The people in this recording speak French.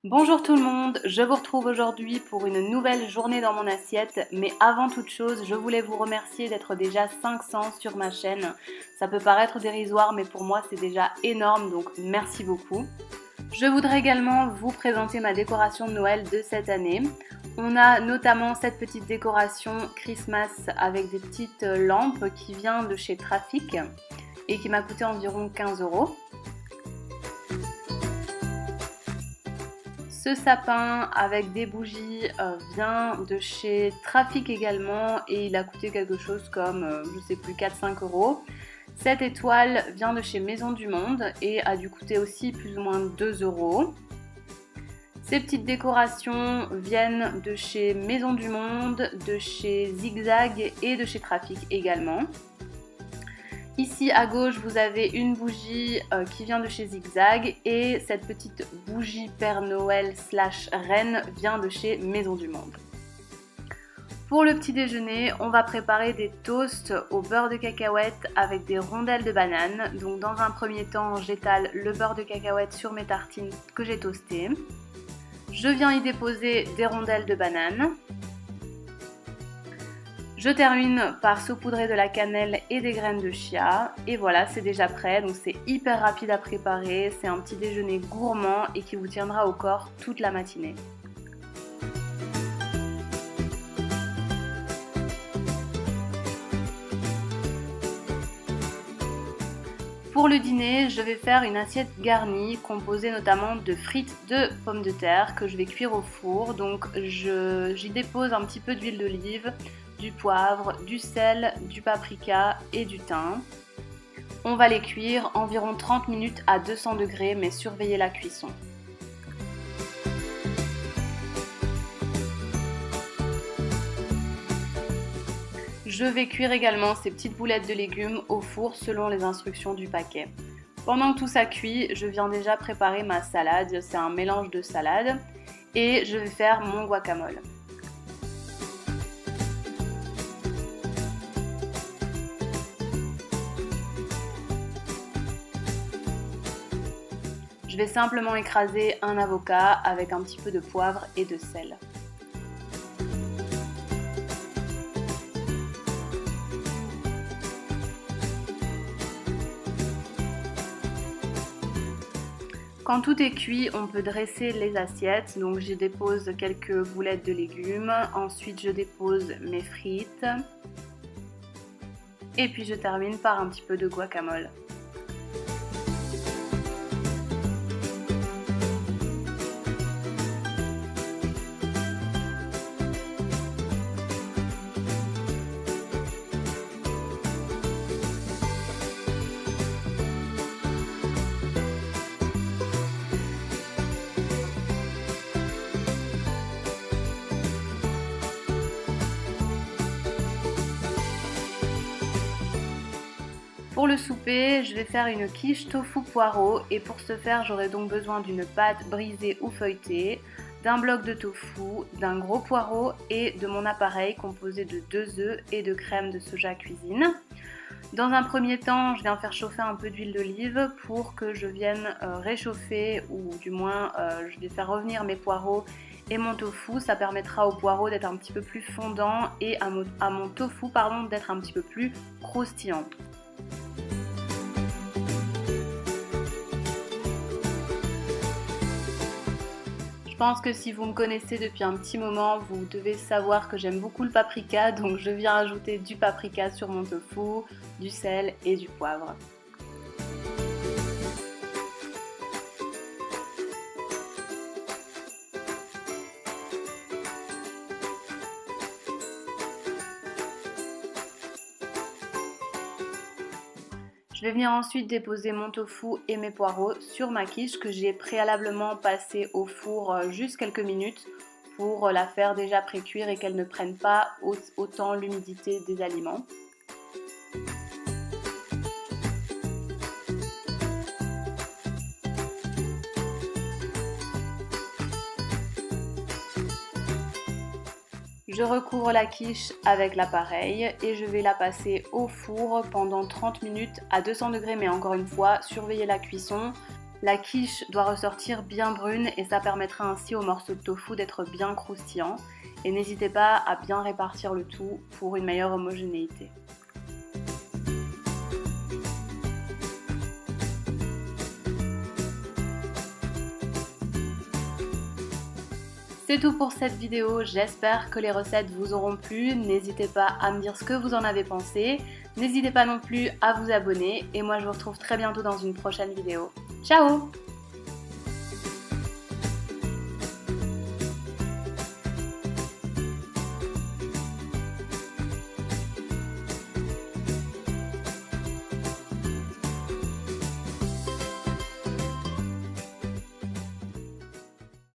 Bonjour tout le monde, je vous retrouve aujourd'hui pour une nouvelle journée dans mon assiette, mais avant toute chose, je voulais vous remercier d'être déjà 500 sur ma chaîne. Ça peut paraître dérisoire, mais pour moi c'est déjà énorme, donc merci beaucoup. Je voudrais également vous présenter ma décoration de Noël de cette année. On a notamment cette petite décoration Christmas avec des petites lampes qui vient de chez Trafic et qui m'a coûté environ 15 €. Ce sapin avec des bougies vient de chez Trafic également et il a coûté quelque chose comme, je sais plus, 4-5 €. Cette étoile vient de chez Maison du Monde et a dû coûter aussi plus ou moins 2 €. Ces petites décorations viennent de chez Maison du Monde, de chez Zigzag et de chez Trafic également. Ici à gauche vous avez une bougie qui vient de chez Zigzag et cette petite bougie Père Noël / Reine vient de chez Maison du Monde. Pour le petit déjeuner, on va préparer des toasts au beurre de cacahuète avec des rondelles de banane. Donc dans un premier temps, j'étale le beurre de cacahuète sur mes tartines que j'ai toastées. Je viens y déposer des rondelles de banane. Je termine par saupoudrer de la cannelle et des graines de chia et voilà, c'est déjà prêt, donc c'est hyper rapide à préparer, c'est un petit déjeuner gourmand et qui vous tiendra au corps toute la matinée. Pour le dîner, je vais faire une assiette garnie composée notamment de frites de pommes de terre que je vais cuire au four. Donc j'y dépose un petit peu d'huile d'olive, du poivre, du sel, du paprika et du thym. On va les cuire environ 30 minutes à 200 degrés, mais surveillez la cuisson. Je vais cuire également ces petites boulettes de légumes au four selon les instructions du paquet. Pendant que tout ça cuit, je viens déjà préparer ma salade, c'est un mélange de salade, et je vais faire mon guacamole. Je vais simplement écraser un avocat avec un petit peu de poivre et de sel. Quand tout est cuit, on peut dresser les assiettes. Donc je dépose quelques boulettes de légumes, ensuite je dépose mes frites et puis je termine par un petit peu de guacamole. Pour le souper, je vais faire une quiche tofu poireau et pour ce faire, j'aurai donc besoin d'une pâte brisée ou feuilletée, d'un bloc de tofu, d'un gros poireau et de mon appareil composé de 2 œufs et de crème de soja cuisine. Dans un premier temps, je viens faire chauffer un peu d'huile d'olive pour que je vienne réchauffer ou du moins je vais faire revenir mes poireaux et mon tofu. Ça permettra au poireau d'être un petit peu plus fondant et à mon tofu d'être un petit peu plus croustillant. Je pense que si vous me connaissez depuis un petit moment, vous devez savoir que j'aime beaucoup le paprika, donc je viens ajouter du paprika sur mon tofu, du sel et du poivre. Je vais venir ensuite déposer mon tofu et mes poireaux sur ma quiche que j'ai préalablement passée au four juste quelques minutes pour la faire déjà pré-cuire et qu'elle ne prenne pas autant l'humidité des aliments. Je recouvre la quiche avec l'appareil et je vais la passer au four pendant 30 minutes à 200 degrés, mais encore une fois, surveillez la cuisson. La quiche doit ressortir bien brune et ça permettra ainsi aux morceaux de tofu d'être bien croustillants. Et n'hésitez pas à bien répartir le tout pour une meilleure homogénéité. C'est tout pour cette vidéo, j'espère que les recettes vous auront plu. N'hésitez pas à me dire ce que vous en avez pensé. N'hésitez pas non plus à vous abonner et moi je vous retrouve très bientôt dans une prochaine vidéo. Ciao!